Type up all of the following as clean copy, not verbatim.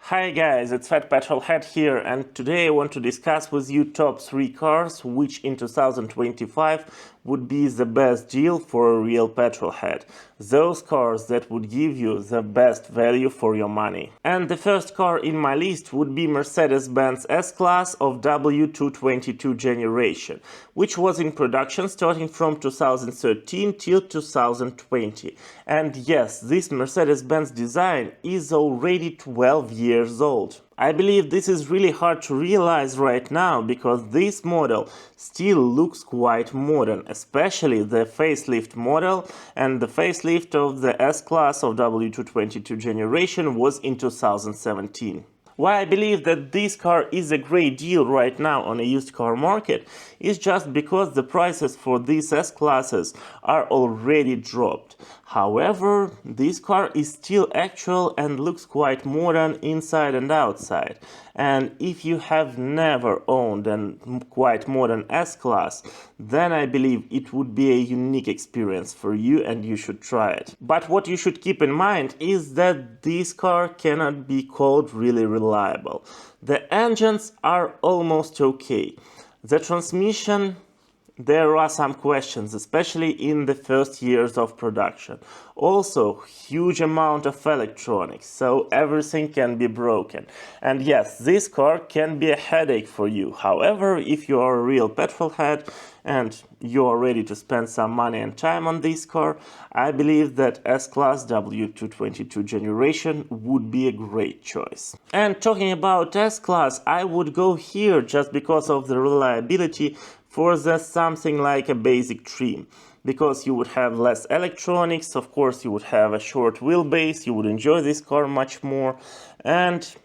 Hi guys, it's fatpetrolhead here, and today I want to discuss with you top 3 cars which in 2025 would be the best deal for a real petrolhead. Those cars that would give you the best value for your money. And the first car in my list would be Mercedes-Benz S-Class of W222 generation, which was in production starting from 2013 till 2020. And yes, this Mercedes-Benz design is already 12 years old. I believe this is really hard to realize right now because this model still looks quite modern, especially the facelift model, and the facelift of the S-Class of W222 generation was in 2017. Why I believe that this car is a great deal right now on a used car market is just because the prices for these S-Classes are already dropped. However, this car is still actual and looks quite modern inside and outside. And if you have never owned a quite modern S-Class, then I believe it would be a unique experience for you and you should try it. But what you should keep in mind is that this car cannot be called really reliable. The engines are almost okay. The transmission, there are some questions, especially in the first years of production. Also, huge amount of electronics, so everything can be broken. And yes, this car can be a headache for you. However, if you are a real petrolhead and you are ready to spend some money and time on this car, I believe that S-Class W222 generation would be a great choice. And talking about S-Class, I would go here just because of the reliability for something like a basic trim, because you would have less electronics, of course you would have a short wheelbase, you would enjoy this car much more, and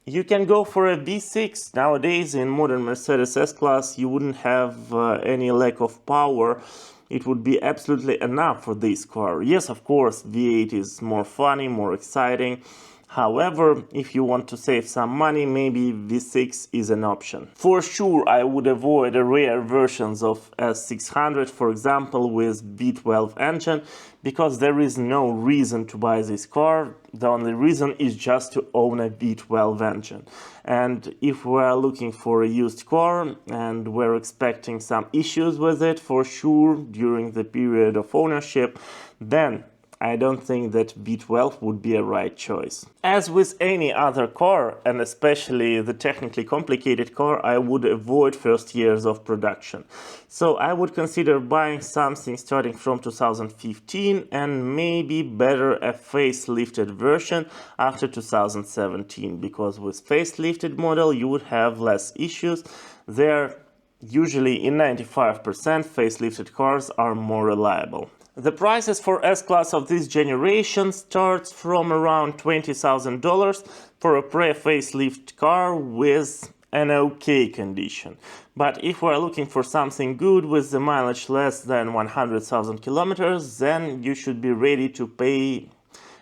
you can go for a V6. Nowadays in modern Mercedes S-Class you wouldn't have any lack of power. It would be absolutely enough for this car. Yes, of course, V8 is more funny, more exciting. However, if you want to save some money, maybe V6 is an option. For sure, I would avoid the rare versions of S600, for example, with V12 engine, because there is no reason to buy this car. The only reason is just to own a V12 engine. And if we're looking for a used car and we're expecting some issues with it, for sure, during the period of ownership, then I don't think that V12 would be a right choice. As with any other car, and especially the technically complicated car, I would avoid first years of production. So I would consider buying something starting from 2015 and maybe better a facelifted version after 2017, because with facelifted model you would have less issues. They're usually in 95% facelifted cars are more reliable. The prices for S-Class of this generation starts from around $20,000 for a pre-facelift car with an okay condition. But if we're looking for something good with the mileage less than 100,000 kilometers, then you should be ready to pay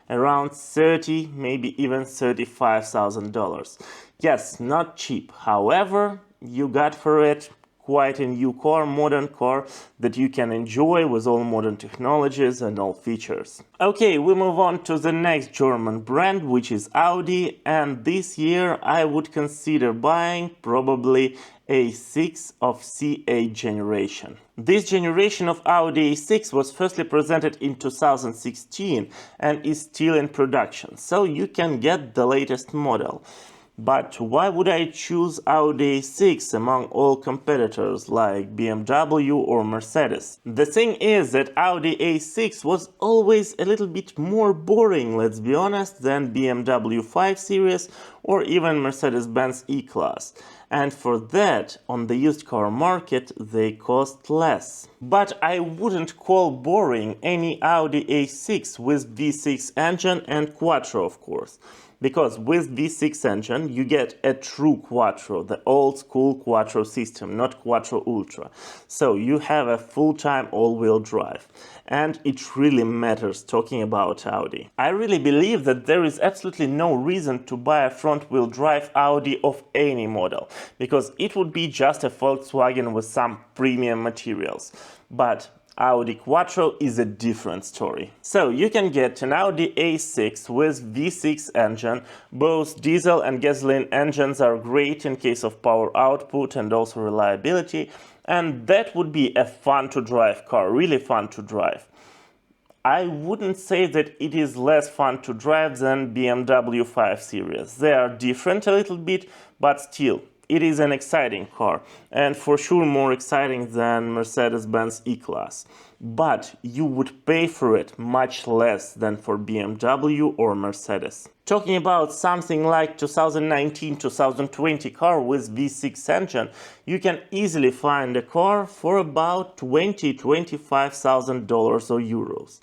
around $30,000, maybe even $35,000. Yes, not cheap. However, you got for it quite a new car, modern car that you can enjoy with all modern technologies and all features. Okay, we move on to the next German brand, which is Audi, and this year I would consider buying probably A6 of C8 generation. This generation of Audi A6 was firstly presented in 2016 and is still in production, so you can get the latest model. But why would I choose Audi A6 among all competitors like BMW or Mercedes? The thing is that Audi A6 was always a little bit more boring, let's be honest, than BMW 5 Series or even Mercedes-Benz E-Class. And for that, on the used car market, they cost less. But I wouldn't call boring any Audi A6 with V6 engine and quattro, of course. Because with V6 engine you get a true quattro, the old school quattro system, not quattro ultra. So you have a full-time all-wheel drive. And it really matters talking about Audi. I really believe that there is absolutely no reason to buy a front-wheel drive Audi of any model, because it would be just a Volkswagen with some premium materials. But Audi Quattro is a different story. So you can get an Audi A6 with V6 engine. Both diesel and gasoline engines are great in case of power output and also reliability, and that would be a fun to drive car, really fun to drive. I wouldn't say that it is less fun to drive than BMW 5 Series. They are different a little bit, but still, it is an exciting car, and for sure more exciting than Mercedes-Benz E-Class. But you would pay for it much less than for BMW or Mercedes. Talking about something like 2019-2020 car with V6 engine, you can easily find a car for about $20,000–$25,000 or euros.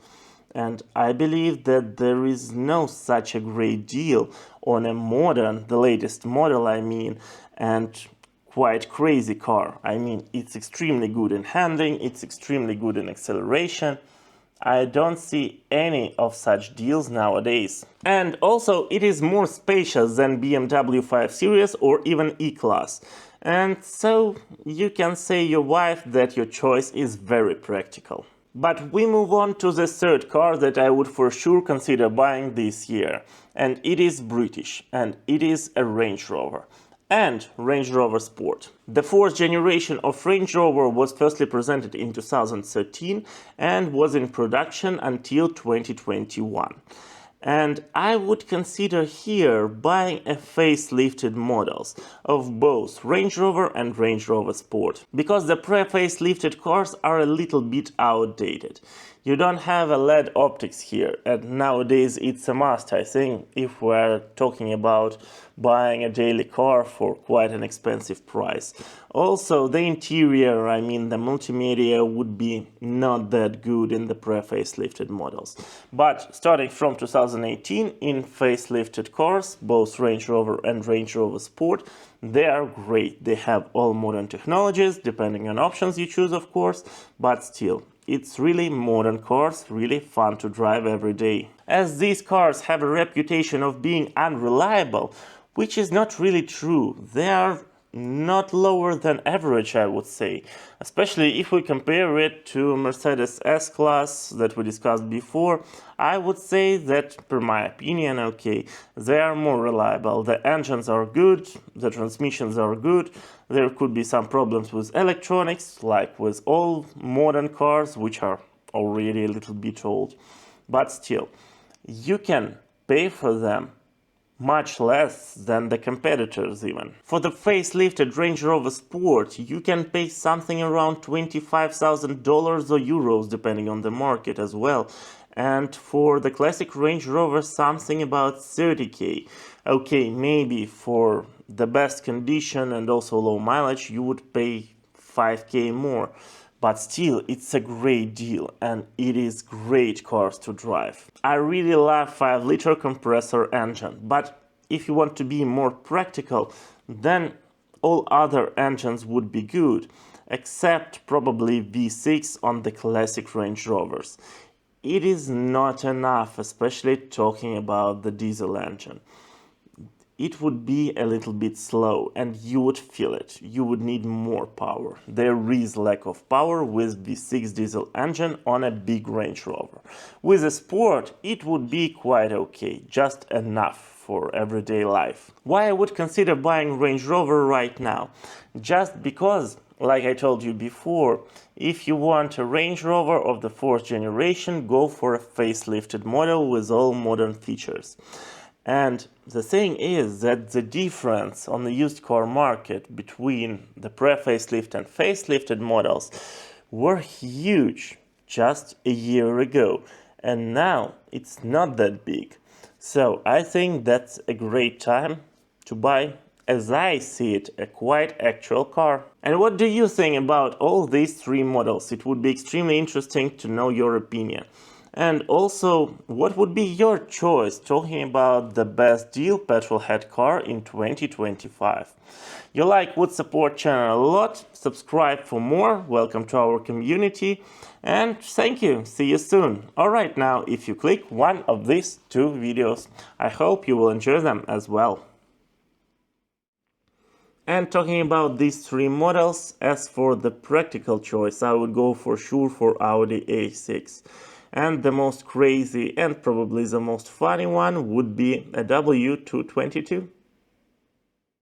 And I believe that there is no such a great deal on a modern, the latest model I mean, and quite crazy car. I mean, it's extremely good in handling, it's extremely good in acceleration. I don't see any of such deals nowadays. And also, it is more spacious than BMW 5 Series or even E-Class. And so you can say your wife that your choice is very practical. But we move on to the third car that I would for sure consider buying this year. And it is British, and it is a Range Rover. And Range Rover Sport. The fourth generation of Range Rover was firstly presented in 2013 and was in production until 2021. And I would consider here buying a facelifted models of both Range Rover and Range Rover Sport, because the pre-facelifted cars are a little bit outdated. You don't have a LED optics here, and nowadays it's a must, I think, if we're talking about buying a daily car for quite an expensive price. Also, the interior, I mean the multimedia, would be not that good in the pre-facelifted models. But starting from 2018, in facelifted cars, both Range Rover and Range Rover Sport, they are great. They have all modern technologies, depending on options you choose, of course, but still, it's really modern cars, really fun to drive every day. As these cars have a reputation of being unreliable, which is not really true. They are not lower than average, I would say, especially if we compare it to Mercedes S-Class that we discussed before. I would say that, per my opinion, okay, they are more reliable. The engines are good, the transmissions are good. There could be some problems with electronics, like with all modern cars, which are already a little bit old. But still, you can pay for them much less than the competitors even. For the facelifted Range Rover Sport, you can pay something around $25,000 or euros, depending on the market as well. And for the classic Range Rover, something about 30k. Okay, maybe for the best condition and also low mileage, you would pay 5k more. But still, it's a great deal, and it is great cars to drive. I really love 5-liter compressor engine, but if you want to be more practical, then all other engines would be good, except probably V6 on the classic Range Rovers. It is not enough, especially talking about the diesel engine. It would be a little bit slow and you would feel it. You would need more power. There is lack of power with V6 diesel engine on a big Range Rover. With a Sport, it would be quite okay, just enough for everyday life. Why I would consider buying Range Rover right now? Just because, like I told you before, if you want a Range Rover of the 4th generation, go for a facelifted model with all modern features. And the thing is that the difference on the used car market between the pre-facelift and facelifted models were huge just a year ago, and now it's not that big. So I think that's a great time to buy, as I see it, a quite actual car. And what do you think about all these three models? It would be extremely interesting to know your opinion. And also, what would be your choice talking about the best deal PetrolHead car in 2025? You would support channel a lot, subscribe for more, welcome to our community, and thank you, see you soon. Alright, now if you click one of these two videos, I hope you will enjoy them as well. And talking about these three models, as for the practical choice, I would go for sure for Audi A6. And the most crazy and probably the most funny one would be a W222.